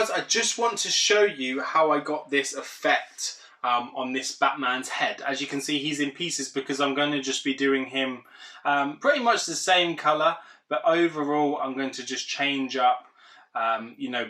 guys, I just want to show you how I got this effect on this Batman's head. As you can see, he's in pieces because I'm going to just be doing him pretty much the same colour, but overall I'm going to just change up you know,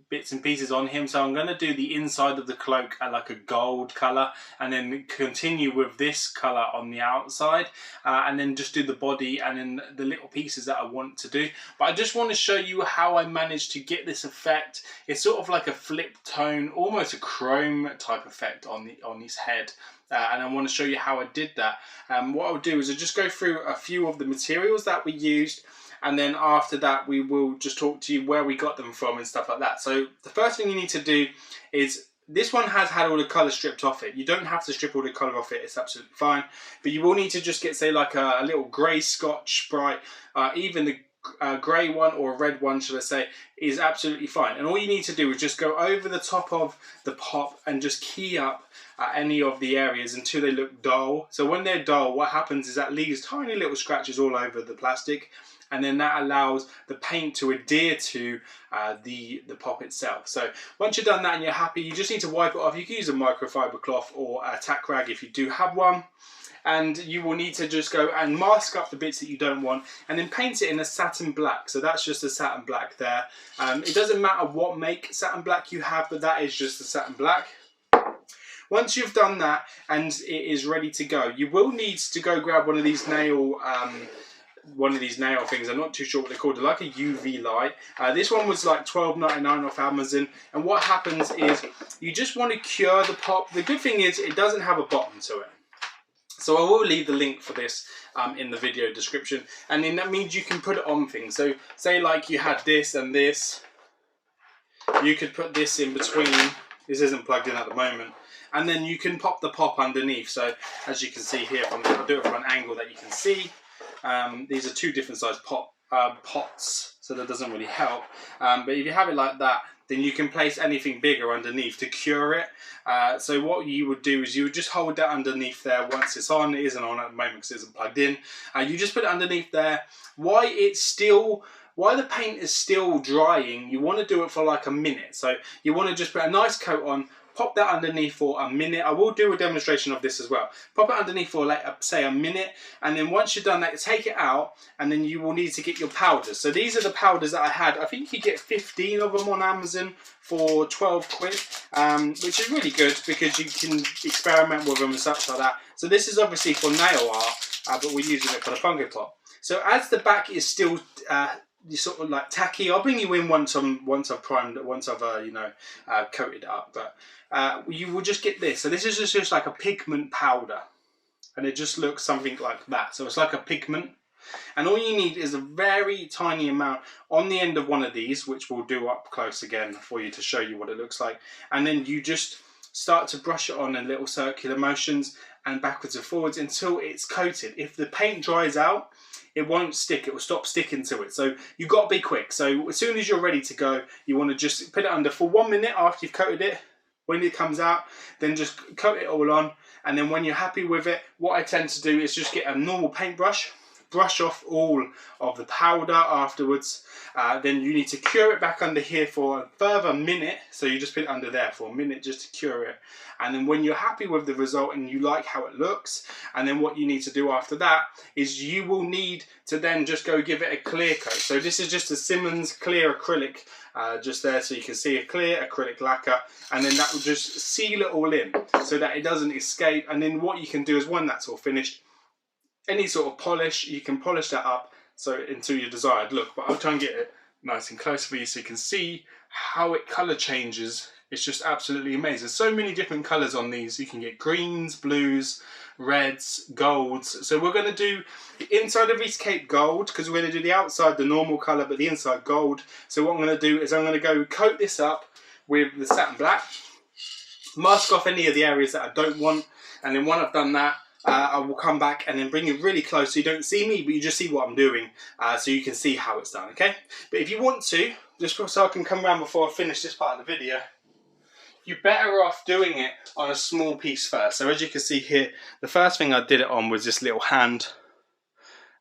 bits and pieces on him. So I'm going to do the inside of the cloak at like a gold colour, and then continue with this colour on the outside, and then just do the body and then the little pieces that I want to do. But I just want to show you how I managed to get this effect. It's sort of like a flip tone, almost a chrome type effect on his head. And I want to show you how I did that. What I'll do is I'll just go through a few of the materials that we used, and then after that we will just talk to you where we got them from and stuff like that. So the first thing you need to do is, this one has had all the colour stripped off it. You don't have to strip all the colour off it, it's absolutely fine. But you will need to just get, say, like a little grey Scotch Sprite, even the grey one or a red one, should I say, is absolutely fine. And all you need to do is just go over the top of the pop and just key up any of the areas until they look dull. So when they're dull, what happens is that leaves tiny little scratches all over the plastic, and then that allows the paint to adhere to the pop itself. So once you've done that and you're happy, you just need to wipe it off. You can use a microfiber cloth or a tack rag if you do have one. And you will need to just go and mask up the bits that you don't want, and then paint it in a satin black. So that's just a satin black there. It doesn't matter what make satin black you have, but that is just a satin black. Once you've done that and it is ready to go, you will need to go grab one of these nail things. I'm not too sure what they're called. They're like a UV light. This one was like $12.99 off Amazon. And what happens is you just want to cure the pop. The good thing is it doesn't have a bottom to it. So I will leave the link for this in the video description. And then that means you can put it on things. So say like you had this and this. You could put this in between. This isn't plugged in at the moment. And then you can pop the pop underneath. So as you can see here, I'll do it from an angle that you can see. These are two different size pots, so that doesn't really help. But if you have it like that, then you can place anything bigger underneath to cure it. So what you would do is you would just hold that underneath there once it's on. It isn't on at the moment because it isn't plugged in. You just put it underneath there. While the paint is still drying, you want to do it for like a minute. So you want to just put a nice coat on, pop that underneath for a minute. I will do a demonstration of this as well. Pop it underneath for like, say, a minute, and then once you've done that, take it out, and then you will need to get your powders. So these are the powders that I had. I think you get 15 of them on Amazon for 12 quid, which is really good because you can experiment with them and such like that. So this is obviously for nail art, but we're using it for the Funko Pop. So as the back is still sort of like tacky, I'll bring you in once I've primed it, once I've coated it up. But you will just get this. So this is just like a pigment powder, and it just looks something like that. So it's like a pigment, and all you need is a very tiny amount on the end of one of these, which we'll do up close again for you to show you what it looks like. And then you just start to brush it on in little circular motions and backwards and forwards until it's coated. If the paint dries out, it won't stick, it will stop sticking to it. So you've got to be quick. So as soon as you're ready to go, you want to just put it under for 1 minute after you've coated it. When it comes out, then just coat it all on. And then when you're happy with it, what I tend to do is just get a normal paintbrush, brush off all of the powder afterwards. Then you need to cure it back under here for a further minute. So you just put it under there for a minute just to cure it. And then when you're happy with the result and you like how it looks, and then what you need to do after that is you will need to then just go give it a clear coat. So this is just a Simmons clear acrylic, just there, so you can see a clear acrylic lacquer, and then that will just seal it all in so that it doesn't escape. And then what you can do is when that's all finished, any sort of polish, you can polish that up so into your desired look. But I'll try and get it nice and close for you so you can see how it colour changes. It's just absolutely amazing. There's so many different colours on these. You can get greens, blues, reds, golds. So we're going to do the inside of his cape gold, because we're going to do the outside the normal colour but the inside gold. So what I'm going to do is I'm going to go coat this up with the satin black, mask off any of the areas that I don't want, and then when I've done that, I will come back and then bring it really close so you don't see me, but you just see what I'm doing, so you can see how it's done, okay? But if you want to, just so I can come around before I finish this part of the video, you're better off doing it on a small piece first. So as you can see here, the first thing I did it on was this little hand.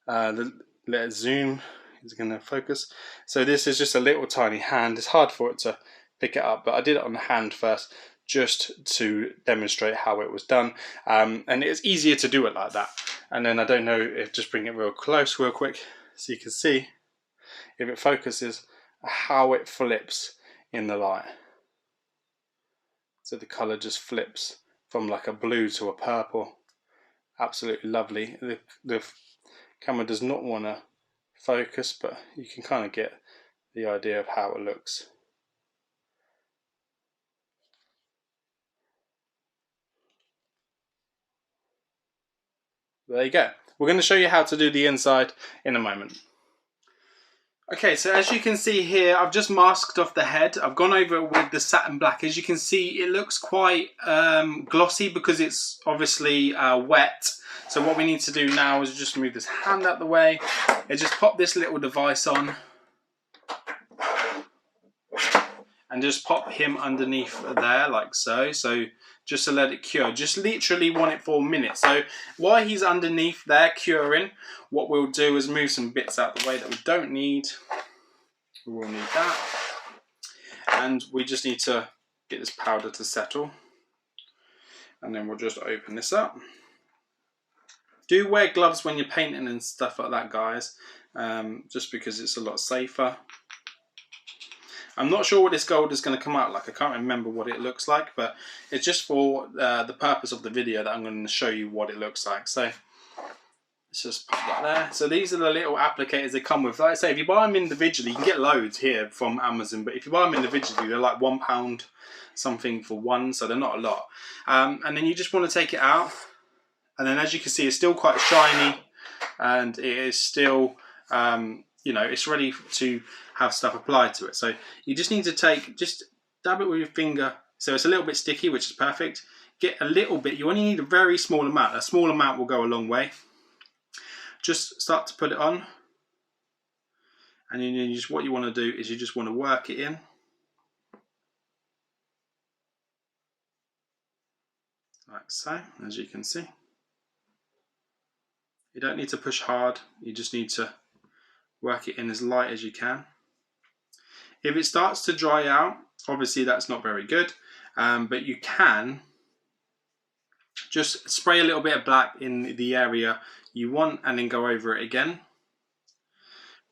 Let it zoom, it's going to focus. So this is just a little tiny hand. It's hard for it to pick it up, but I did it on the hand first just to demonstrate how it was done, and it's easier to do it like that. And then I don't know if just bring it real close real quick so you can see if it focuses how it flips in the light. So the colour just flips from like a blue to a purple. Absolutely lovely. The camera does not want to focus, but you can kind of get the idea of how it looks. There you go. We're going to show you how to do the inside in a moment. Okay, so as you can see here, I've just masked off the head. I've gone over it with the satin black. As you can see, it looks quite glossy because it's obviously wet. So what we need to do now is just move this hand out the way and just pop this little device on and just pop him underneath there like so. So just to let it cure, just literally want it for a minute. So while he's underneath there curing, what we'll do is move some bits out the way that we don't need. We will need that. And we just need to get this powder to settle. And then we'll just open this up. Do wear gloves when you're painting and stuff like that, guys, just because it's a lot safer. I'm not sure what this gold is going to come out like. I can't remember what it looks like, but it's just for the purpose of the video that I'm going to show you what it looks like. So let's just pop that there. So these are the little applicators they come with. Like I say, if you buy them individually, you can get loads here from Amazon, but if you buy them individually, they're like £1 something for one, so they're not a lot. And then you just want to take it out, and then as you can see, it's still quite shiny, and it is still, you know, it's ready to have stuff applied to it. So you just need to just dab it with your finger. So it's a little bit sticky, which is perfect. Get a little bit, you only need a very small amount. A small amount will go a long way. Just start to put it on. And then what you want to do is you just want to work it in. Like so, as you can see. You don't need to push hard, you just need to work it in as light as you can. If it starts to dry out, obviously that's not very good, but you can just spray a little bit of black in the area you want and then go over it again.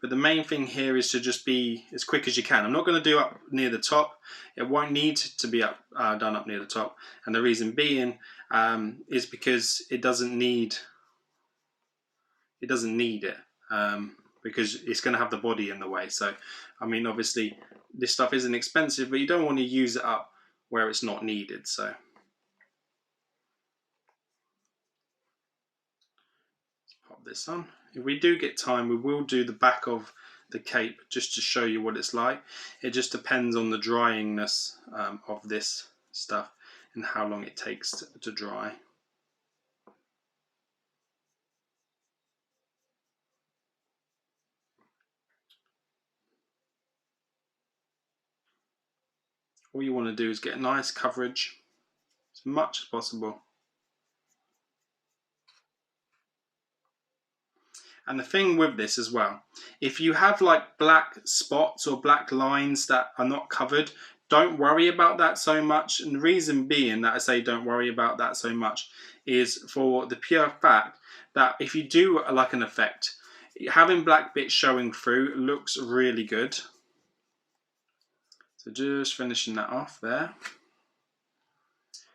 But the main thing here is to just be as quick as you can. I'm not going to do up near the top. It won't need to be done up near the top, and the reason being is because it doesn't need it. Because it's going to have the body in the way. So, I mean, obviously, this stuff isn't expensive, but you don't want to use it up where it's not needed. So, let's pop this on. If we do get time, we will do the back of the cape just to show you what it's like. It just depends on the dryingness of this stuff and how long it takes to dry. All you want to do is get a nice coverage, as much as possible. And the thing with this as well, if you have like black spots or black lines that are not covered, don't worry about that so much. And the reason being that I say don't worry about that so much is for the pure fact that if you do like an effect, having black bits showing through looks really good. So just finishing that off there.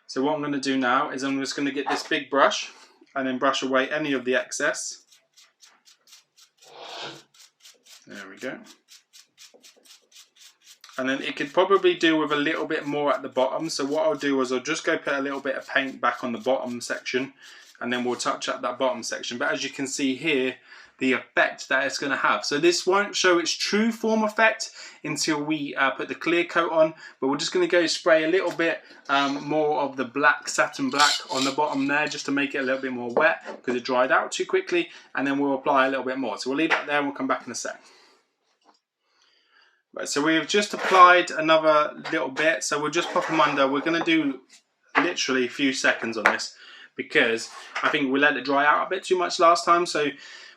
So what I'm going to do now is I'm just going to get this big brush and then brush away any of the excess. There we go. And then it could probably do with a little bit more at the bottom. So what I'll do is I'll just go put a little bit of paint back on the bottom section, and then we'll touch up that bottom section. But as you can see here, the effect that it's going to have. So this won't show its true form effect until we put the clear coat on, but we're just going to go spray a little bit more of the black, satin black on the bottom there, just to make it a little bit more wet because it dried out too quickly, and then we'll apply a little bit more. So we'll leave that there and we'll come back in a sec. Right, so we've just applied another little bit, so we'll just pop them under. We're going to do literally a few seconds on this because I think we let it dry out a bit too much last time, so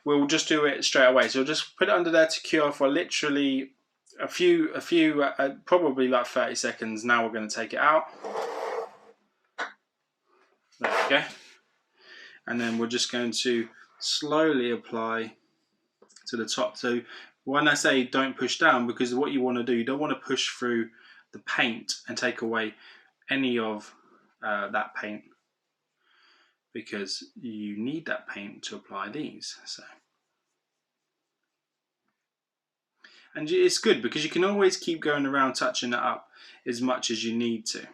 we'll just do it straight away. So we'll just put it under there to cure for literally probably like 30 seconds. Now we're going to take it out. There we go. And then we're just going to slowly apply to the top. So when I say don't push down, because what you want to do, you don't want to push through the paint and take away any of that paint, because you need that paint to apply these. So, and it's good because you can always keep going around touching it up as much as you need to.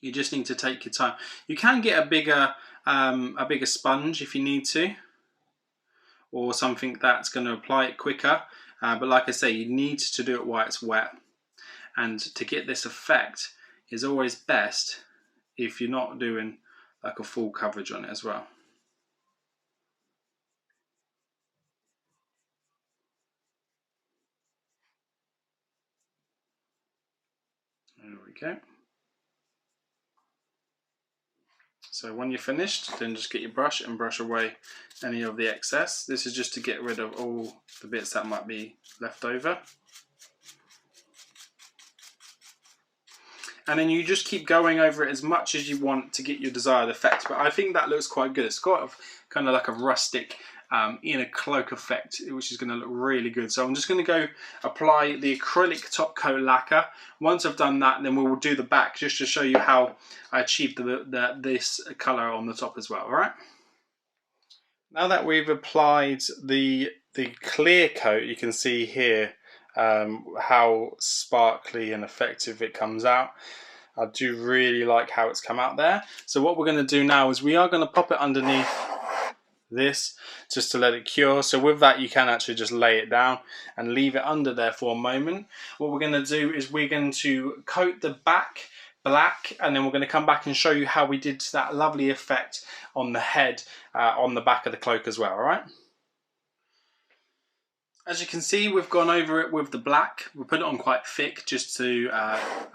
You just need to take your time. You can get a bigger sponge if you need to, or something that's going to apply it quicker. But like I say, you need to do it while it's wet. And to get this effect is always best if you're not doing like a full coverage on it as well. There we go. So when you're finished, then just get your brush and brush away any of the excess. This is just to get rid of all the bits that might be left over. And then you just keep going over it as much as you want to get your desired effect. But I think that looks quite good. It's got kind of like a rustic inner cloak effect, which is going to look really good. So I'm just going to go apply the acrylic top coat lacquer. Once I've done that, then we will do the back just to show you how I achieved this colour on the top as well. All right. Now that we've applied the clear coat, you can see here how sparkly and effective it comes out. I do really like how it's come out there. So what we're going to do now is we are going to pop it underneath this just to let it cure. So with that, you can actually just lay it down and leave it under there for a moment. What we're going to do is we're going to coat the back black, and then we're going to come back and show you how we did that lovely effect on the head on the back of the cloak as well. All right. As you can see, we've gone over it with the black. We put it on quite thick just to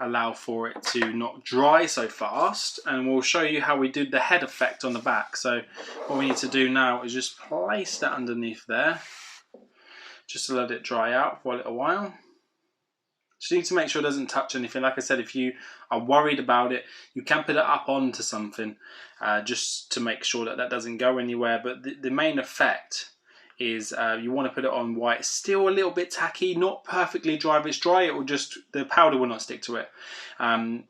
allow for it to not dry so fast. And we'll show you how we did the head effect on the back. So what we need to do now is just place that underneath there, just to let it dry out for a little while. Just need to make sure it doesn't touch anything. Like I said, if you are worried about it, you can put it up onto something just to make sure that that doesn't go anywhere. But the main effect is you want to put it on while it's still a little bit tacky, not perfectly dry. If it's dry, it will just, the powder will not stick to it. So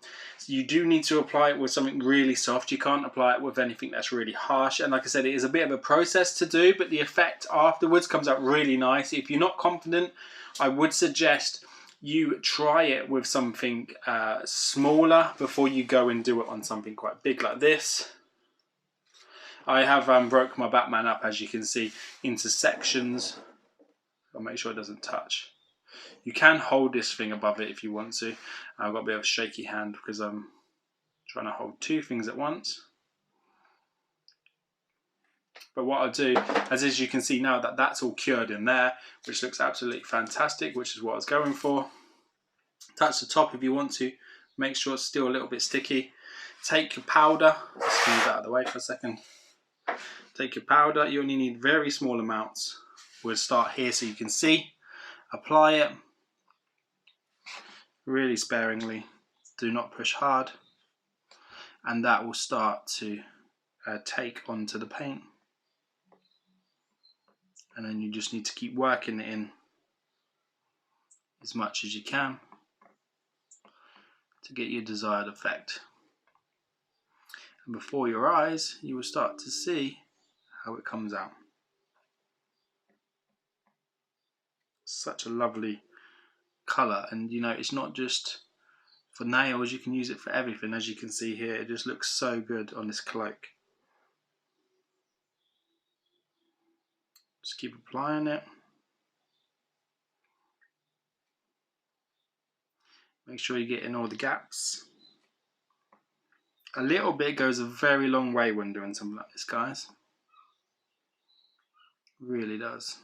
you do need to apply it with something really soft. You can't apply it with anything that's really harsh. And like I said, it is a bit of a process to do, but the effect afterwards comes out really nice. If you're not confident, I would suggest you try it with something smaller before you go and do it on something quite big like this. I have broke my Batman up, as you can see, into sections. I'll make sure it doesn't touch. You can hold this thing above it if you want to. I've got a bit of a shaky hand because I'm trying to hold two things at once. But what I'll do, as you can see now, that's all cured in there, which looks absolutely fantastic, which is what I was going for. Touch the top if you want to. Make sure it's still a little bit sticky. Take your powder. Just move that out of the way for a second. Take your powder. You only need very small amounts. We'll start here so you can see. Apply it really sparingly. Do not push hard. And that will start to take onto the paint. And then you just need to keep working it in as much as you can to get your desired effect. And before your eyes, you will start to see how it comes out. Such a lovely colour, and you know, it's not just for nails, you can use it for everything. As you can see here, it just looks so good on this cloak. Just keep applying it. Make sure you get in all the gaps. A little bit goes a very long way when doing something like this, guys. It really does.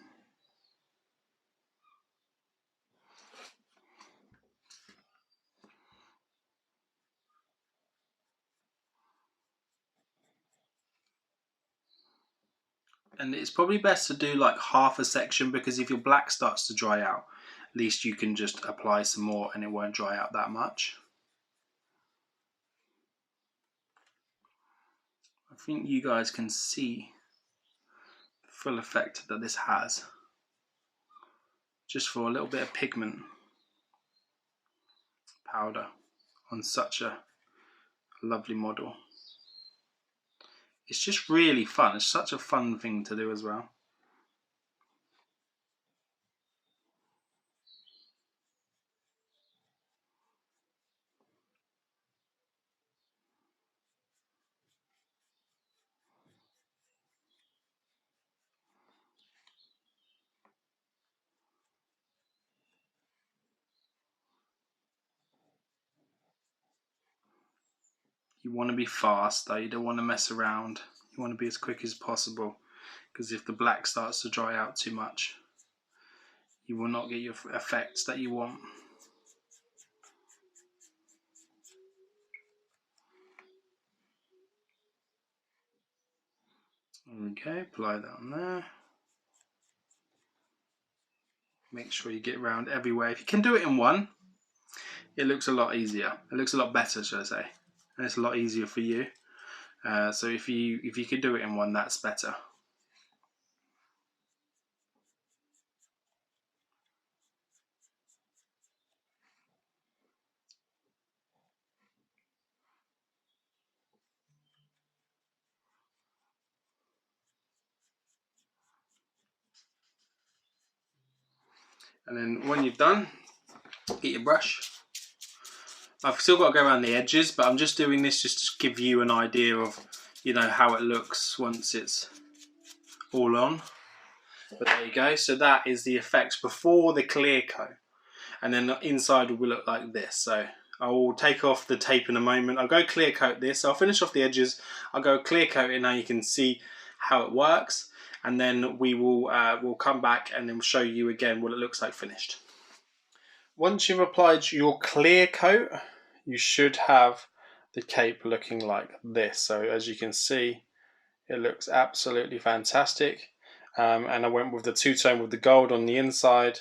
And it's probably best to do like half a section, because if your black starts to dry out, at least you can just apply some more and it won't dry out that much. I think you guys can see the full effect that this has, just for a little bit of pigment powder on such a lovely model. It's just really fun. It's such a fun thing to do as well. You want to be fast though, you don't want to mess around. You want to be as quick as possible, because if the black starts to dry out too much, you will not get your effects that you want. Okay, apply that on there. Make sure you get around everywhere. If you can do it in one, it looks a lot easier. It looks a lot better, should I say. And it's a lot easier for you. So if you could do it in one, that's better. And then when you've done, get your brush. I've still got to go around the edges, but I'm just doing this just to give you an idea of, you know, how it looks once it's all on. But there you go. So that is the effects before the clear coat, and then the inside will look like this. So I will take off the tape in a moment. I'll go clear coat this. I'll finish off the edges. I'll go clear coat it. Now you can see how it works, and then we will we'll come back and then we'll show you again what it looks like finished. Once you've applied your clear coat, you should have the cape looking like this. So as you can see, it looks absolutely fantastic. And I went with the two-tone with the gold on the inside.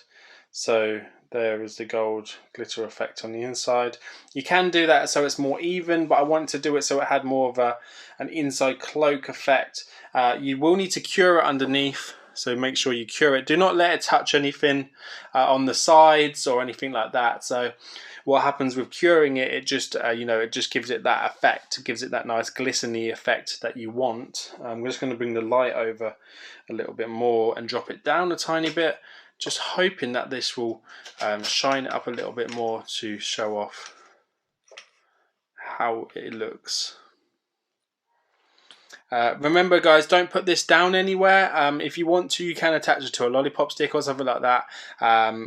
So there is the gold glitter effect on the inside. You can do that so it's more even, but I wanted to do it so it had more of an inside cloak effect. You will need to cure it underneath, so make sure you cure it. Do not let it touch anything on the sides or anything like that. So what happens with curing it, it just you know, it just gives it that effect. It gives it that nice glistening effect that you want. I'm just going to bring the light over a little bit more and drop it down a tiny bit, just hoping that this will shine it up a little bit more to show off how it looks. Remember guys, don't put this down anywhere. If you want to, you can attach it to a lollipop stick or something like that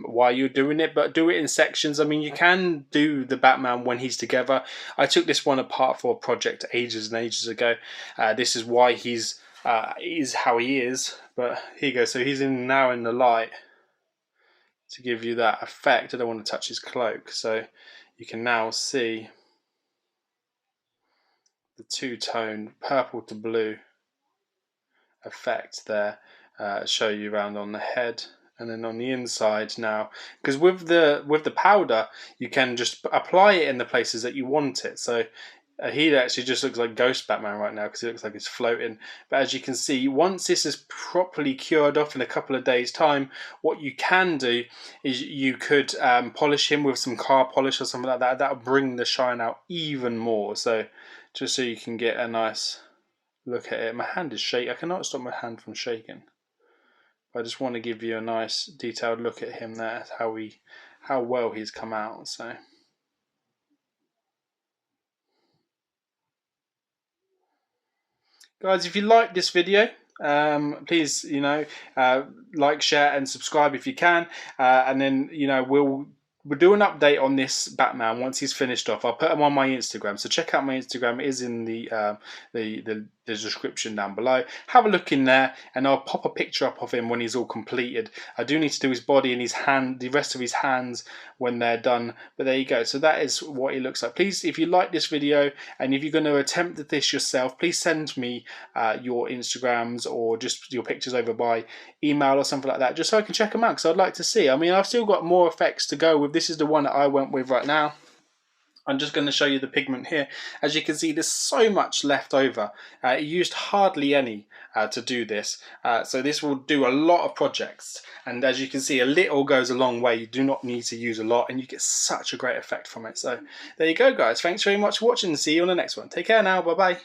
while you're doing it, but do it in sections. I mean, you can do the Batman when he's together. I took this one apart for a project ages and ages ago. This is why he's is how he is, but here you go. So he's now in the light to give you that effect. I don't want to touch his cloak, so you can now see the two-tone purple to blue effect there. Show you around on the head and then on the inside now, because with the powder you can just apply it in the places that you want it. So he actually just looks like Ghost Batman right now because he looks like he's floating. But as you can see, once this is properly cured off in a couple of days time, what you can do is you could polish him with some car polish or something like that. That'll bring the shine out even more. So just so you can get a nice look at it. My hand is shaking. I cannot stop my hand from shaking. I just want to give you a nice detailed look at him there, how well he's come out. So guys, if you like this video, please, you know, like, share and subscribe if you can, and then, you know, we'll we'll do an update on this Batman once he's finished off. I'll put him on my Instagram, so check out my Instagram. It is in the description down below. Have a look in there, and I'll pop a picture up of him when he's all completed. I do need to do his body and his hand, the rest of his hands when they're done. But there you go. So that is what he looks like. Please, if you like this video and if you're going to attempt this yourself, please send me your Instagrams or just your pictures over by email or something like that, just so I can check them out, because I'd like to see. I mean, I've still got more effects to go with. This is the one that I went with right now. I'm just going to show you the pigment here. As you can see, there's so much left over. It used hardly any to do this. So this will do a lot of projects. And as you can see, a little goes a long way. You do not need to use a lot, and you get such a great effect from it. So there you go, guys. Thanks very much for watching, and see you on the next one. Take care now. Bye-bye.